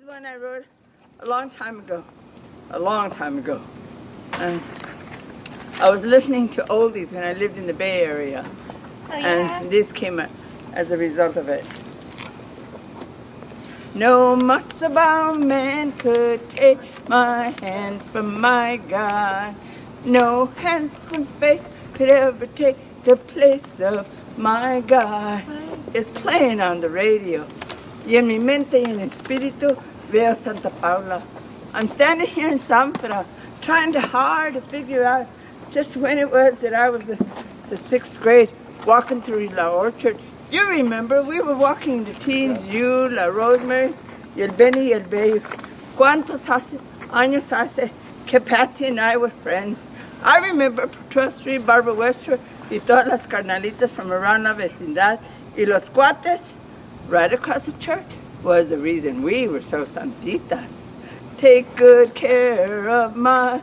one I wrote a long time ago. And I was listening to oldies when I lived in the Bay Area. Oh, yeah? And this came as a result of it. No muscle bound man could take my hand from my God. No handsome face could ever take the place of my God. It's playing on the radio. Y en mi mente y en el espíritu veo Santa Paula. I'm standing here in Sanfra, trying hard to figure out just when it was that I was the sixth grade, walking through La Orchard. You remember, we were walking the teens, you, La Rosemary, y el Benny y el Babe. ¿Cuántos años hace que Patsy and I were friends? I remember 12th Street, Barbara Webster, y todas las carnalitas from around la vecindad, y los cuates right across the church was the reason we were so santitas. Take good care of my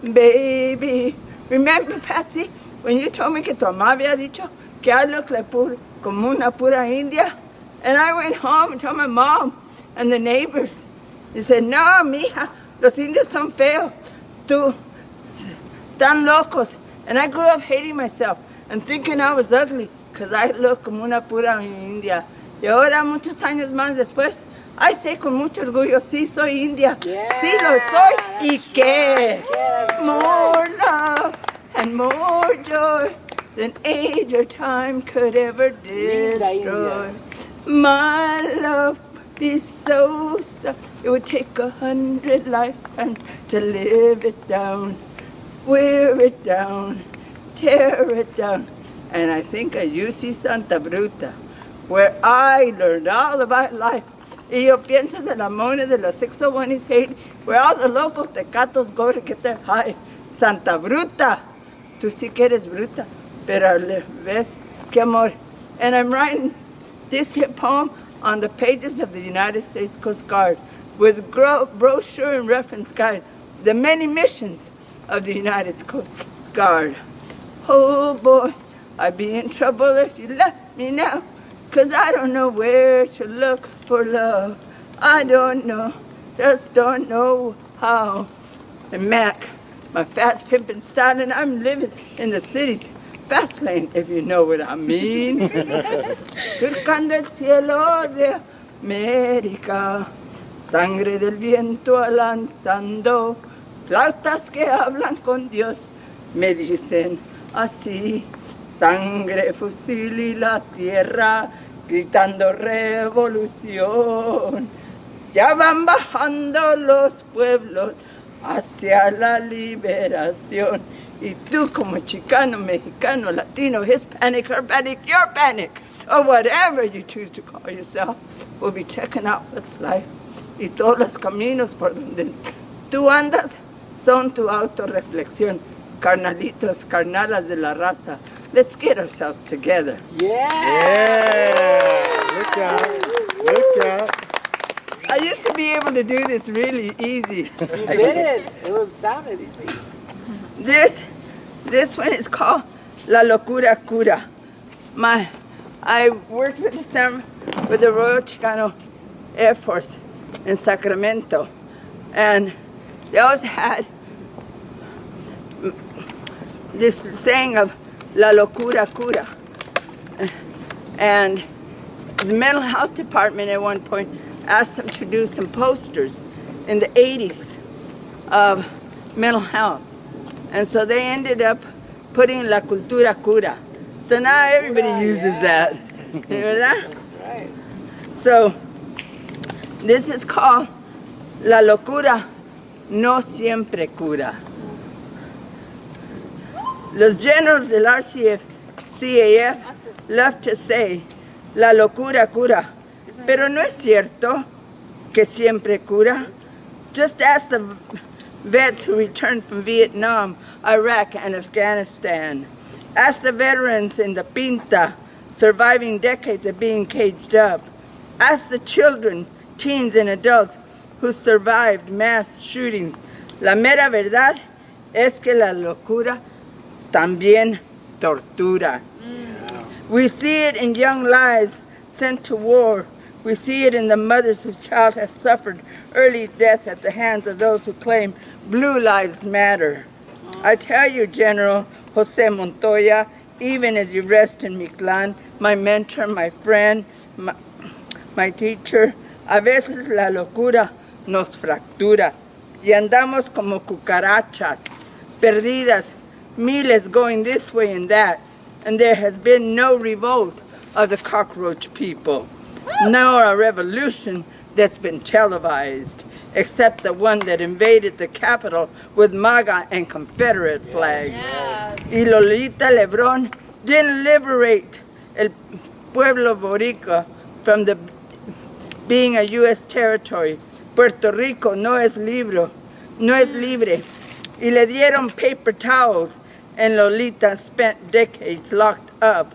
baby. Remember, Patsy, when you told me que tu mamá había dicho que I look like como una pura India? And I went home and told my mom and the neighbors. They said, no, mija, los indios son feos. Tú, están locos. And I grew up hating myself and thinking I was ugly because I look como una pura India. Y ahora, muchos años más después, I say con mucho orgullo, sí soy india, sí lo soy, y qué. More love and more joy than age or time could ever destroy. My love is so soft, it would take 100 lifetimes to live it down, wear it down, tear it down. And I think of UC Santa Bruta, where I learned all about life. Y yo pienso de la Mona de los 601 East Haiti, where all the local tecatos go to get their high. Santa Bruta. Tú sí que eres bruta, pero ves que amor. And I'm writing this here poem on the pages of the United States Coast Guard with brochure and reference guide, the many missions of the United States Coast Guard. Oh boy, I'd be in trouble if you left me now, 'cause I don't know where to look for love. I don't know, just don't know how. And Mac, my fast pimpin' style, I'm living in the city's fast lane, if you know what I mean. Surcando el cielo de América, sangre del viento lanzando, flautas que hablan con Dios, me dicen así, sangre, fusil y la tierra, gritando revolución. Ya van bajando los pueblos hacia la liberación. Y tú como chicano, mexicano, latino, Hispanic, Urbanic, your panic, or whatever you choose to call yourself, will be checking out what's life. Y todos los caminos por donde tú andas son tu autorreflexión. Carnalitos, carnalas de la raza. Let's get ourselves together. Yeah! Good job. Good job. I used to be able to do this really easy. You did. It was sounded easy. This one is called La Locura Cura. I worked with the Royal Chicano Air Force in Sacramento, and they always had this saying of La Locura Cura. And the mental health department at one point asked them to do some posters in the 80s of mental health. And so they ended up putting La Cultura Cura. So now everybody uses that. You hear that? Right. So this is called La Locura No Siempre Cura. Los generals del RCAF love to say, la locura cura, pero no es cierto que siempre cura. Just ask the vets who returned from Vietnam, Iraq, and Afghanistan. Ask the veterans in the Pinta, surviving decades of being caged up. Ask the children, teens, and adults who survived mass shootings. La mera verdad es que la locura también tortura. We see it in young lives sent to war. We see it in the mothers whose child has suffered early death at the hands of those who claim Blue Lives Matter. I tell you, General Jose Montoya, even as you rest in Mictlán, my mentor, my friend, my teacher, a veces la locura nos fractura y andamos como cucarachas, perdidas, miles going this way and that, and there has been no revolt of the cockroach people, nor a revolution that's been televised, except the one that invaded the Capitol with MAGA and Confederate flags. Yeah. Y Lolita Lebrón didn't liberate el pueblo boricua from being a U.S. territory. Puerto Rico no es libre. Y le dieron paper towels, and Lolita spent decades locked up,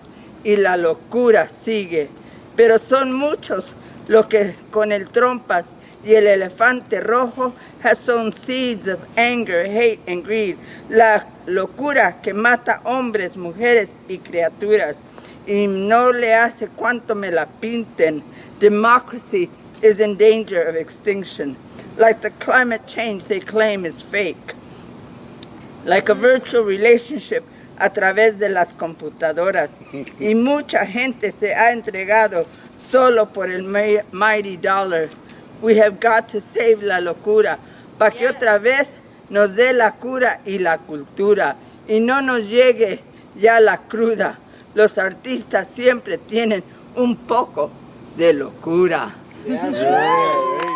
y la locura sigue. Pero son muchos los que con el trompas y el elefante rojo has sown seeds of anger, hate, and greed. La locura que mata hombres, mujeres y criaturas. Y no le hace cuanto me la pinten. Democracy is in danger of extinction. Like the climate change they claim is fake. Like a virtual relationship a través de las computadoras. Y mucha gente se ha entregado solo por el mighty dollar. We have got to save la locura, para que otra vez nos dé la cura y la cultura, y no nos llegue ya la cruda. Los artistas siempre tienen un poco de locura. That's right.